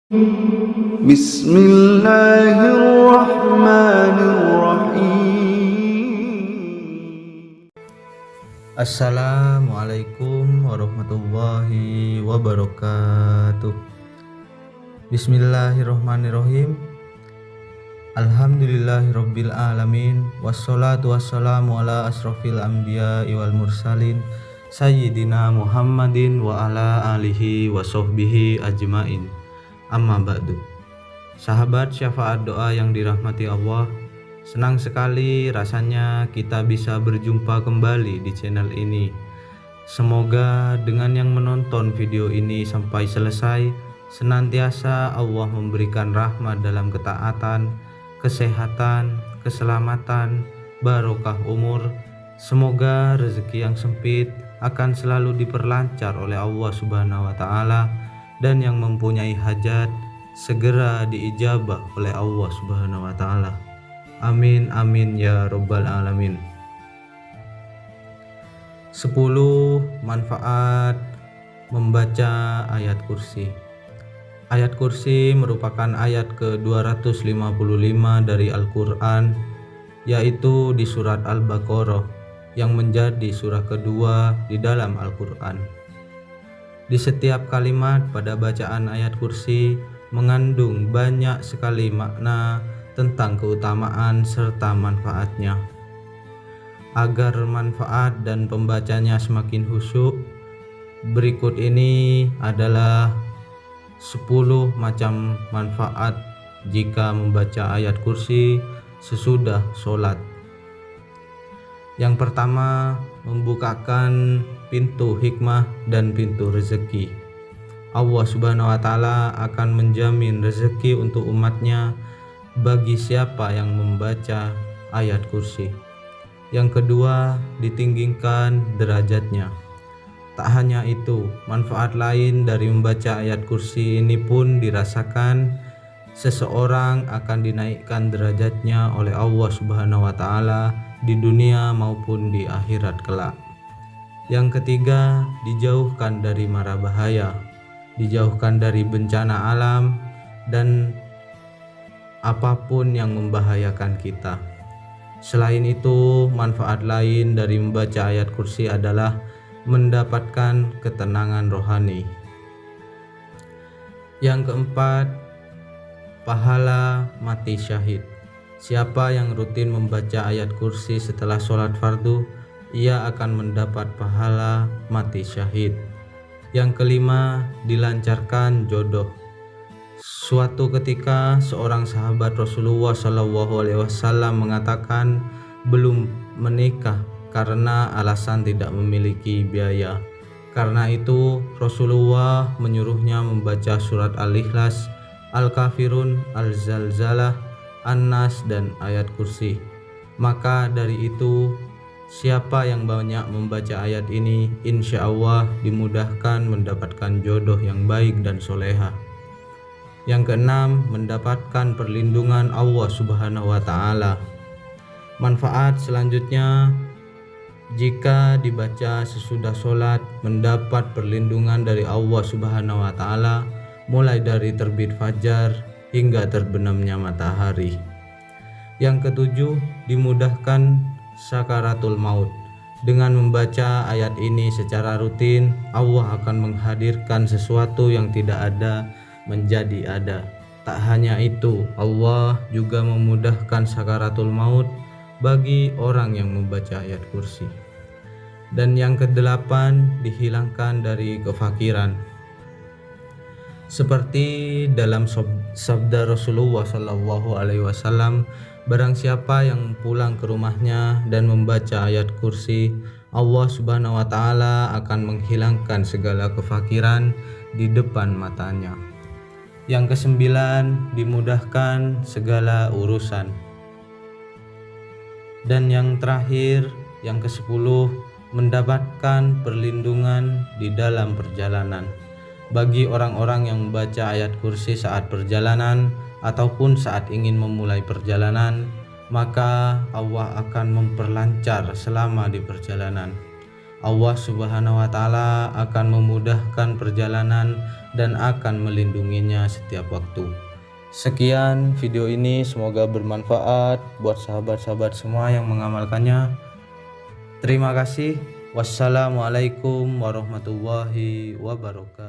Bismillahirrahmanirrahim. Assalamualaikum warahmatullahi wabarakatuh. Bismillahirrahmanirrahim. Alhamdulillahirabbil alamin, wassalatu wassalamu ala asrofil anbiya'i wal mursalin sayyidina Muhammadin wa ala alihi wa sahbihi ajmain. Amma ba'du. Sahabat syafaat doa yang dirahmati Allah, senang sekali rasanya kita bisa berjumpa kembali di channel ini. Semoga dengan yang menonton video ini sampai selesai, senantiasa Allah memberikan rahmat dalam ketaatan, kesehatan, keselamatan, barokah umur. Semoga rezeki yang sempit akan selalu diperlancar oleh Allah Subhanahu wa Ta'ala, dan yang mempunyai hajat segera diijabah oleh Allah Subhanahu wa Ta'ala. Amin amin ya rabbal alamin. 10 manfaat membaca ayat kursi. Ayat kursi merupakan ayat ke-255 dari Al-Quran, yaitu di surat Al-Baqarah yang menjadi surah kedua di dalam Al-Quran. Di setiap kalimat pada bacaan ayat kursi mengandung banyak sekali makna tentang keutamaan serta manfaatnya. Agar manfaat dan pembacanya semakin khusyuk, berikut ini adalah 10 macam manfaat jika membaca ayat kursi sesudah sholat. Yang pertama, membukakan pintu hikmah dan pintu rezeki. Allah Subhanahu wa Ta'ala akan menjamin rezeki untuk umatnya bagi siapa yang membaca ayat kursi. Yang kedua, ditinggikan derajatnya. Tak hanya itu, manfaat lain dari membaca ayat kursi ini pun dirasakan. Seseorang akan dinaikkan derajatnya oleh Allah Subhanahu wa Ta'ala di dunia maupun di akhirat kelak. Yang ketiga, dijauhkan dari mara bahaya, dijauhkan dari bencana alam dan apapun yang membahayakan kita. Selain itu, manfaat lain dari membaca ayat kursi adalah mendapatkan ketenangan rohani. Yang keempat, pahala mati syahid. Siapa yang rutin membaca ayat kursi setelah sholat fardu, ia akan mendapat pahala mati syahid. Yang kelima, dilancarkan jodoh. Suatu ketika seorang sahabat Rasulullah SAW mengatakan belum menikah karena alasan tidak memiliki biaya. Karena itu Rasulullah menyuruhnya membaca surat Al-Ikhlas, Al-Kafirun, Al-Zalzalah, An-Nas dan ayat kursi. Maka dari itu, siapa yang banyak membaca ayat ini, insya Allah dimudahkan mendapatkan jodoh yang baik dan soleha. Yang keenam, mendapatkan perlindungan Allah Subhanahu wa Ta'ala. Manfaat selanjutnya, jika dibaca sesudah sholat, mendapat perlindungan dari Allah Subhanahu wa Ta'ala mulai dari terbit fajar hingga terbenamnya matahari. Yang ketujuh, dimudahkan sakaratul maut. Dengan membaca ayat ini secara rutin, Allah akan menghadirkan sesuatu yang tidak ada menjadi ada. Tak hanya itu, Allah juga memudahkan sakaratul maut bagi orang yang membaca ayat kursi. Dan yang kedelapan, dihilangkan dari kefakiran. Seperti dalam sabda Rasulullah SAW, barang siapa yang pulang ke rumahnya dan membaca ayat kursi, Allah Subhanahu wa Ta'ala akan menghilangkan segala kefakiran di depan matanya. Yang kesembilan, dimudahkan segala urusan. Dan yang terakhir, yang ke-10, mendapatkan perlindungan di dalam perjalanan. Bagi orang-orang yang membaca ayat kursi saat perjalanan ataupun saat ingin memulai perjalanan, maka Allah akan memperlancar selama di perjalanan. Allah Subhanahu wa Ta'ala akan memudahkan perjalanan dan akan melindunginya setiap waktu. Sekian video ini, semoga bermanfaat buat sahabat-sahabat semua yang mengamalkannya. Terima kasih. Wassalamualaikum warahmatullahi wabarakatuh.